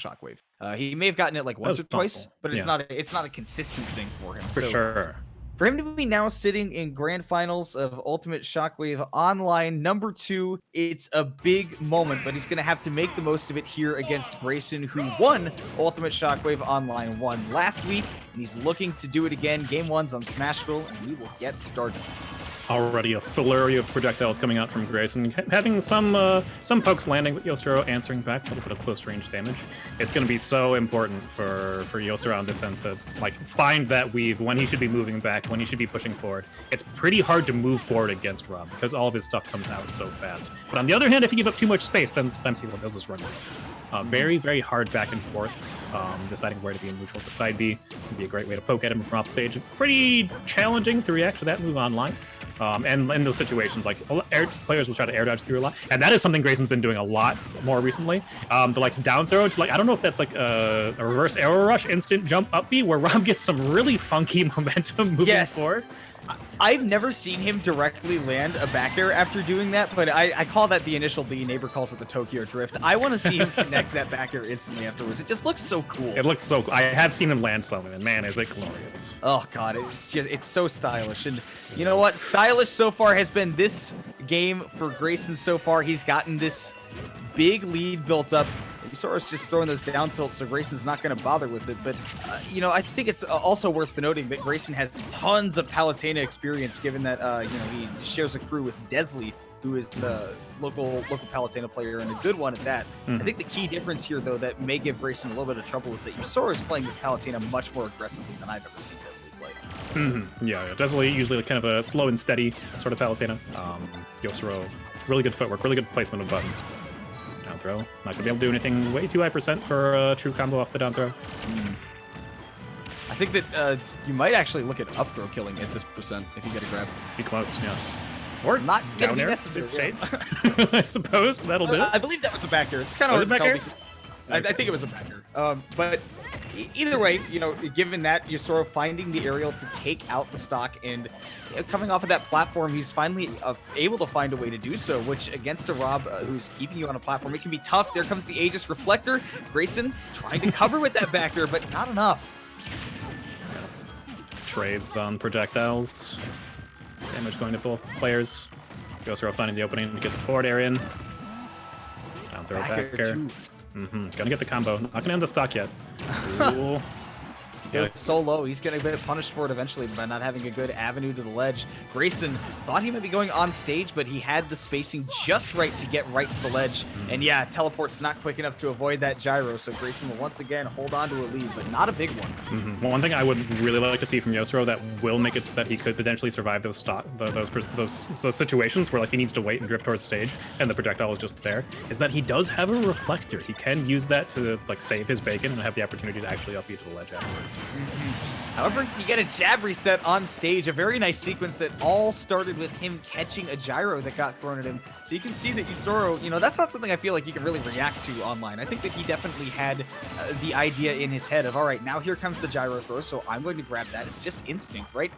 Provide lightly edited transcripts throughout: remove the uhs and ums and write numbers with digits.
Shockwave. He may have gotten it like once or twice, but it's not a consistent thing for him. For sure. For him to be now sitting in grand finals of Ultimate Shockwave Online #2, it's a big moment, but he's going to have to make the most of it here against Grayson, who won Ultimate Shockwave Online 1 last week, and he's looking to do it again. Game 1's on Smashville, and we will get started. Already a flurry of projectiles coming out from Grayson, having some pokes landing, but Yousoro answering back, a little bit of close range damage. It's going to be so important for Yousoro on this end to like find that weave when he should be moving back, when he should be pushing forward. It's pretty hard to move forward against Rob because all of his stuff comes out so fast. But on the other hand, if you give up too much space, then sometimes he will just run away. Very, very hard back and forth. Deciding where to be in neutral to side B can be a great way to poke at him from off stage. Pretty challenging to react to that move online. And in those situations, like players will try to air dodge through a lot, and that is something Grayson's been doing a lot more recently. The like down throw, it's like I don't know if that's like a reverse arrow rush instant jump up B where Rob gets some really funky momentum moving forward. I've never seen him directly land a back air after doing that, but I call that the initial D. Neighbor calls it the Tokyo Drift. I want to see him connect that back air instantly afterwards. It just looks so cool. It looks so cool. I have seen him land some, and man, is it glorious. Oh god, it's so stylish. And you know what? Stylish so far has been this game for Grayson so far. He's gotten this big lead built up. Yousoro's just throwing those down tilts, so Grayson's not going to bother with it. But, you know, I think it's also worth noting that Grayson has tons of Palutena experience, given that, you know, he shares a crew with Desley, who is a local Palutena player and a good one at that. I think the key difference here, though, that may give Grayson a little bit of trouble is that Yousoro is playing this Palutena much more aggressively than I've ever seen Desley play. Yeah, Desley usually kind of a slow and steady sort of Palutena. Yousoro, really good footwork, really good placement of buttons. Down throw. Not going to be able to do anything way too high percent for a true combo off the down throw. I think that you might actually look at up throw killing at this percent if you get a grab. Be close, yeah. Or not down air, necessary. I suppose that'll do it. I believe that was a back air. It's kind of hard to tell. I think it was a back air. But either way, you know, given that Yousoro finding the aerial to take out the stock and coming off of that platform, he's finally able to find a way to do so, which against a Rob who's keeping you on a platform, it can be tough. There comes the Aegis Reflector. Grayson trying to cover with that back air, but not enough. Trades on projectiles. Damage going to both players. Yousoro finding the opening to get the forward air in. Down throw back air. Gonna get the combo. Not gonna end the stock yet. Ooh. It's so low. He's gonna get punished for it eventually by not having a good avenue to the ledge. Grayson thought he might be going on stage, but he had the spacing just right to get right to the ledge. And yeah, teleport's not quick enough to avoid that gyro, so Grayson will once again hold on to a lead, but not a big one. Well, one thing I would really like to see from Yousoro that will make it so that he could potentially survive those those situations where like he needs to wait and drift towards stage and the projectile is just there, is that he does have a reflector. He can use that to like save his bacon and have the opportunity to actually up you to the ledge afterwards. However, you get a jab reset on stage, a very nice sequence that all started with him catching a gyro that got thrown at him. So you can see that Yousoro, you know, that's not something I feel like you can really react to online. I think that he definitely had the idea in his head of, all right, now here comes the gyro throw, so I'm going to grab that. It's just instinct, right?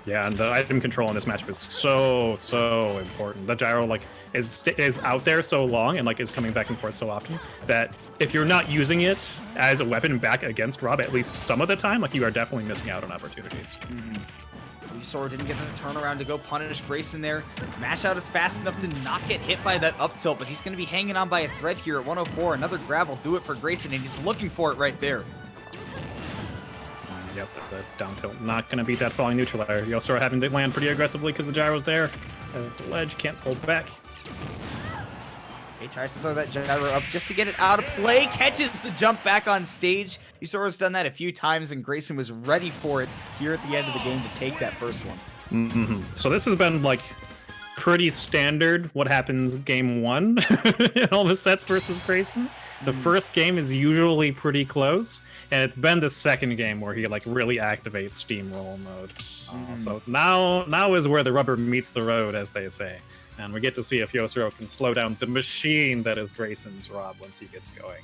Yeah, and the item control in this matchup is so important. The gyro like is out there so long and like is coming back and forth so often that if you're not using it as a weapon back against Rob at least some of the time, like you are definitely missing out on opportunities. Yousoro didn't get the turnaround to go punish Grayson there. Mash out is fast enough to not get hit by that up tilt, but he's going to be hanging on by a thread here at 104. Another grab will do it for Grayson, and he's looking for it right there. Yep, the down tilt not going to beat that falling neutral air. Yousoro having to land pretty aggressively because the gyro's there. The ledge can't pull back. He tries to throw that gyro up just to get it out of play. Catches the jump back on stage. Yousoro's done that a few times, and Grayson was ready for it here at the end of the game to take that first one. So this has been like pretty standard what happens game one in all the sets versus Grayson. The first game is usually pretty close, and it's been the second game where he like really activates steamroll mode. So now is where the rubber meets the road, as they say, and we get to see if Yousoro can slow down the machine that is Grayson's Rob once he gets going.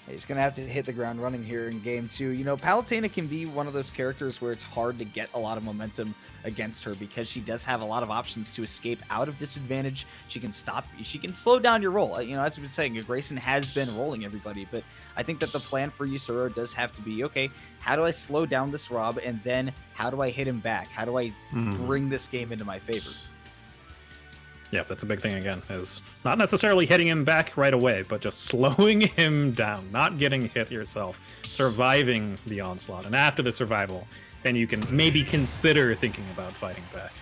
He's going to have to hit the ground running here in game 2. You know, Palutena can be one of those characters where it's hard to get a lot of momentum against her because she does have a lot of options to escape out of disadvantage. She can slow down your roll. You know, as we've been saying, Grayson has been rolling everybody, but I think that the plan for Yousoro does have to be, okay, how do I slow down this Rob, and then how do I hit him back? How do I bring this game into my favor? Yeah, that's a big thing again, is not necessarily hitting him back right away, but just slowing him down, not getting hit yourself, surviving the onslaught. And after the survival, then you can maybe consider thinking about fighting back.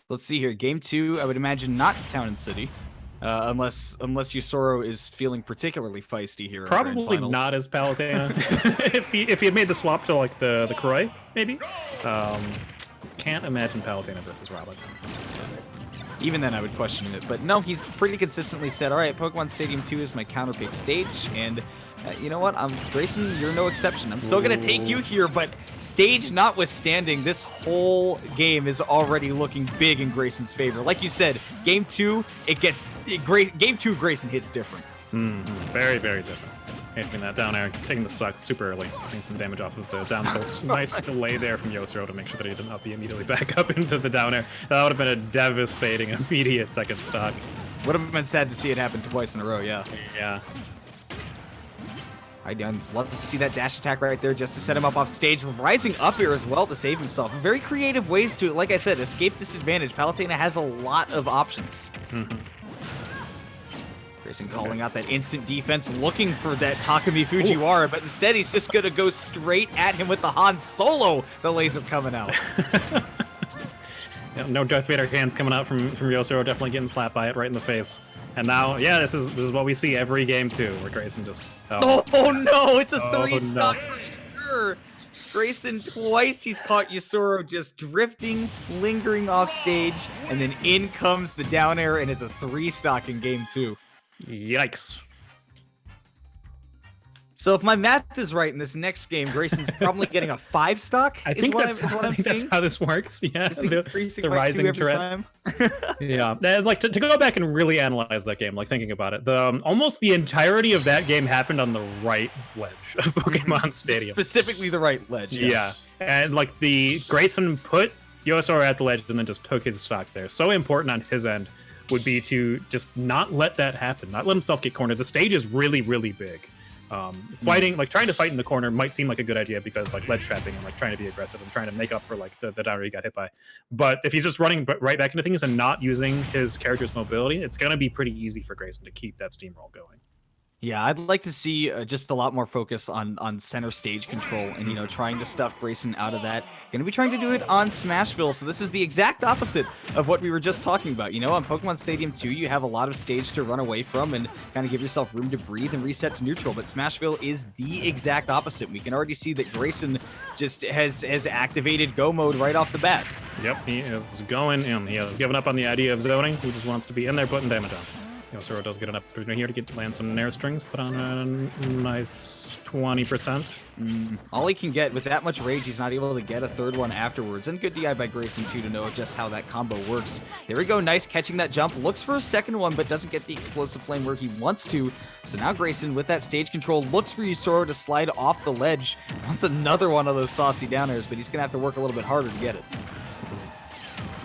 Let's see here. Game 2, I would imagine not Town and City, unless Yousoro is feeling particularly feisty here. Probably not as Palutena. if he had made the swap to like the Croy, maybe. Can't imagine Palutena versus Robin. Even then, I would question it. But no, he's pretty consistently said, all right, Pokemon Stadium 2 is my counterpick stage. And you know what? Grayson, you're no exception. I'm still going to take you here, but stage notwithstanding, this whole game is already looking big in Grayson's favor. Like you said, game 2, game 2, Grayson hits different. Very, very different. Hitting that down air, taking the stock super early, getting some damage off of the down tilt. Nice delay there from Yousoro to make sure that he did not be immediately back up into the down air. That would have been a devastating immediate second stock. Would have been sad to see it happen twice in a row, yeah. Yeah. I'd love to see that dash attack right there just to set him up off stage. Rising up here as well to save himself. Very creative ways to, like I said, escape disadvantage. Palutena has a lot of options. Grayson calling out that instant defense, looking for that Takumi Fujiwara, but instead he's just going to go straight at him with the Han Solo, the laser coming out. Yeah, no Darth Vader hands coming out from Yousoro, definitely getting slapped by it right in the face. And now, yeah, this is what we see every game too, where Grayson just... Oh no, it's a 3-stock for sure. Grayson, twice he's caught Yousoro just drifting, lingering off stage, and then in comes the down air, and it's a 3-stock in game 2. Yikes. So if my math is right in this next game, Grayson's probably getting a 5-stock. I think that's how this works. Yeah, the rising threat. Yeah, and, like to go back and really analyze that game, like thinking about it, almost the entirety of that game happened on the right ledge of Pokemon Stadium. Specifically the right ledge. Yeah, and like the Grayson put Yousoro at the ledge and then just took his stock there. So important on his end would be to just not let that happen, not let himself get cornered. The stage is really, really big. Fighting, like trying to fight in the corner might seem like a good idea because like ledge trapping and like trying to be aggressive and trying to make up for like the downer he got hit by. But if he's just running right back into things and not using his character's mobility, it's going to be pretty easy for Grayson to keep that steamroll going. Yeah, I'd like to see just a lot more focus on center stage control and, you know, trying to stuff Grayson out of that. Going to be trying to do it on Smashville, so this is the exact opposite of what we were just talking about. You know, on Pokemon Stadium 2, you have a lot of stage to run away from and kind of give yourself room to breathe and reset to neutral, but Smashville is the exact opposite. We can already see that Grayson just has activated Go mode right off the bat. Yep, he is going in. He has given up on the idea of zoning. He just wants to be in there putting damage on. Yousoro does get an opportunity here to land some Nair strings, put on a nice 20%. All he can get with that much rage, he's not able to get a third one afterwards. And good DI by Grayson, too, to know just how that combo works. There we go, nice catching that jump. Looks for a second one, but doesn't get the explosive flame where he wants to. So now Grayson, with that stage control, looks for Yousoro to slide off the ledge. Wants another one of those saucy down airs, but he's going to have to work a little bit harder to get it.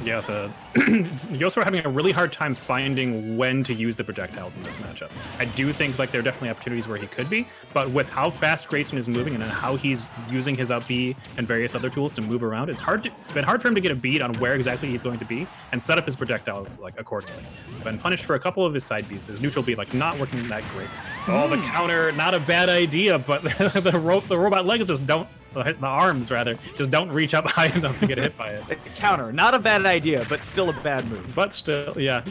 Yeah, Yousoro having a really hard time finding when to use the projectiles in this matchup. I do think like there are definitely opportunities where he could be, but with how fast Grayson is moving and how he's using his up B and various other tools to move around, it's been hard for him to get a beat on where exactly he's going to be and set up his projectiles like accordingly. Been punished for a couple of his side Bs. His neutral B like not working that great. Oh, the counter, not a bad idea, but the robot legs just don't. The arms, rather, just don't reach up high enough to get hit by it. Counter, not a bad idea, but still a bad move. But still, yeah.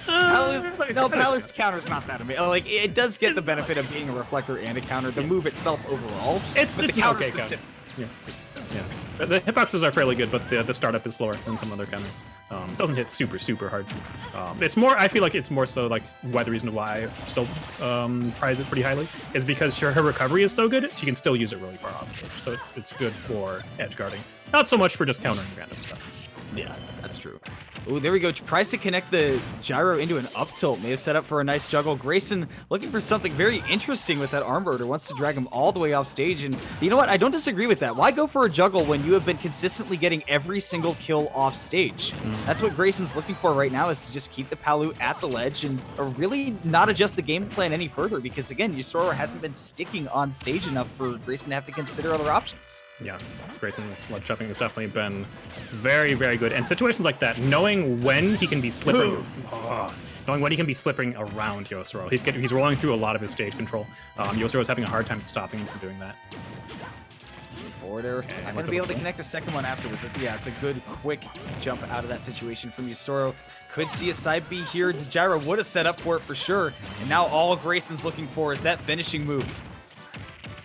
Palu's counter's not that amazing. Like, it does get the benefit of being a reflector and a counter. The move itself overall, it's the an okay counter. Yeah. The hitboxes are fairly good, but the startup is slower than some other counters. It doesn't hit super hard. It's more, I feel like it's more so like why the reason why I still prize it pretty highly is because her recovery is so good, she can still use it really far off stage. So it's good for edge guarding. Not so much for just countering random stuff. Yeah, That's true. Oh, there we go. Tries to connect the gyro into an up tilt. May have set up for a nice juggle. Grayson looking for something very interesting with that arm rotor. Wants to drag him all the way off stage. And you know what? I don't disagree with that. Why go for a juggle when you have been consistently getting every single kill off stage? That's what Grayson's looking for right now, is to just keep the Palu at the ledge and really not adjust the game plan any further. Because again, Yousoro hasn't been sticking on stage enough for Grayson to have to consider other options. Yeah, Grayson's ledge jumping has definitely been very, very good. And situations like that, knowing when he can be slipping, knowing when he can be slipping around Yousoro. He's rolling through a lot of his stage control. Yousoro is having a hard time stopping him from doing that. Forward air. Not going to be able to connect the second one afterwards. It's a good, quick jump out of that situation from Yousoro. Could see a side B here. The gyro would have set up for it for sure. And now all Grayson's looking for is that finishing move.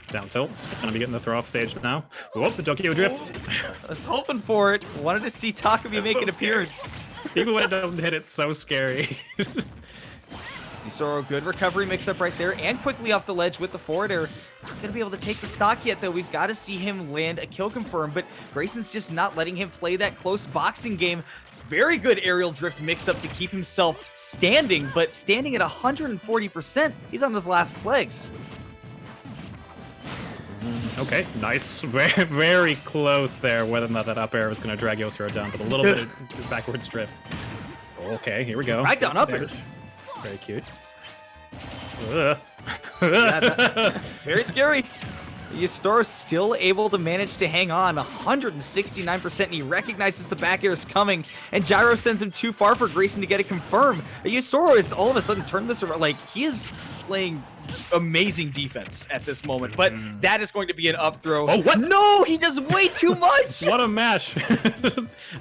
Down tilts. Gonna be getting the throw off stage now. Whoop, the Tokyo Drift. I was hoping for it. Wanted to see Takumi make an appearance. Even when it doesn't hit, it's so scary. Yousoro, good recovery mix-up right there, and quickly off the ledge with the forward air. Not going to be able to take the stock yet, though. We've got to see him land a kill confirm, but Grayson's just not letting him play that close boxing game. Very good aerial drift mix-up to keep himself standing, but standing at 140%. He's on his last legs. Okay, nice. Very, very close there. Whether or not that up air was going to drag Yousoro down, but a little bit of backwards drift. Okay, here we go. Right down up air. Very cute. Very scary. Yousoro still able to manage to hang on 169%, and he recognizes the back air is coming, and gyro sends him too far for Grayson to get it confirmed. Yousoro is all of a sudden turned this around. Like, he is playing amazing defense at this moment, but that is going to be an up throw. Oh, what? No, he does way too much. What a mash.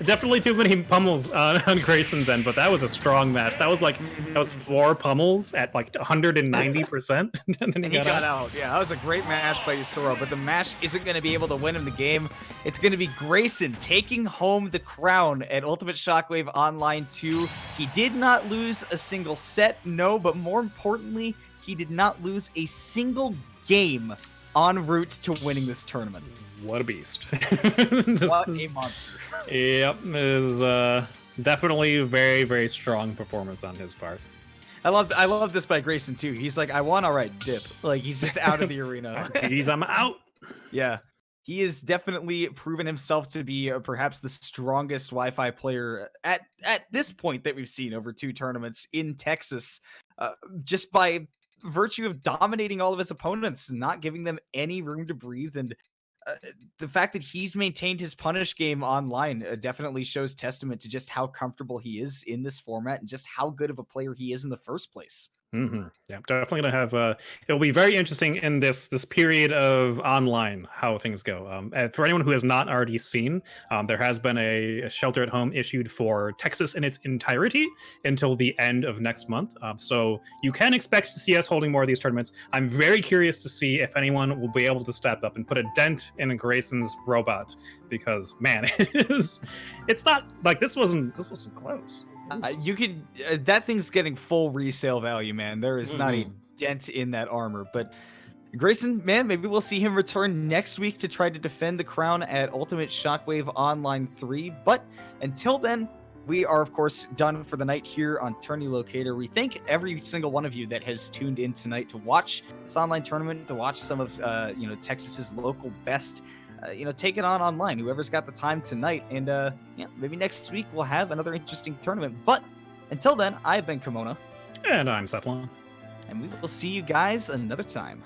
Definitely too many pummels on Grayson's end, but that was a strong match. That was like, that was 4 pummels at like 190%. And then he got out. Yeah, that was a great match by Yousoro, but the match isn't going to be able to win him the game. It's going to be Grayson taking home the crown at Ultimate Shockwave Online 2. He did not lose a single set, no, but more importantly, he did not lose a single game en route to winning this tournament. What a beast. What a monster. Yep, it is definitely a very, very strong performance on his part. I love this by Grayson too. He's like, I won, all right, dip. Like, he's just out of the arena. I'm out. Yeah. He has definitely proven himself to be perhaps the strongest Wi-Fi player at this point that we've seen over 2 tournaments in Texas, just by virtue of dominating all of his opponents, not giving them any room to breathe. And the fact that he's maintained his punish game online definitely shows testament to just how comfortable he is in this format and just how good of a player he is in the first place. Yeah, definitely gonna have. It'll be very interesting in this period of online how things go. For anyone who has not already seen, there has been a shelter at home issued for Texas in its entirety until the end of next month. So you can expect to see us holding more of these tournaments. I'm very curious to see if anyone will be able to step up and put a dent in Grayson's robot, because man, it's not like this wasn't close. You can that thing's getting full resale value, man. There is not a dent in that armor. But Grayson, man, maybe we'll see him return next week to try to defend the crown at Ultimate Shockwave Online 3. But until then, we are, of course, done for the night here on Tourney Locator. We thank every single one of you that has tuned in tonight to watch this online tournament, to watch some of Texas's local best. Take it on online, whoever's got the time tonight. And maybe next week we'll have another interesting tournament. But until then, I've been Kimona. And I'm Cephalon. And we will see you guys another time.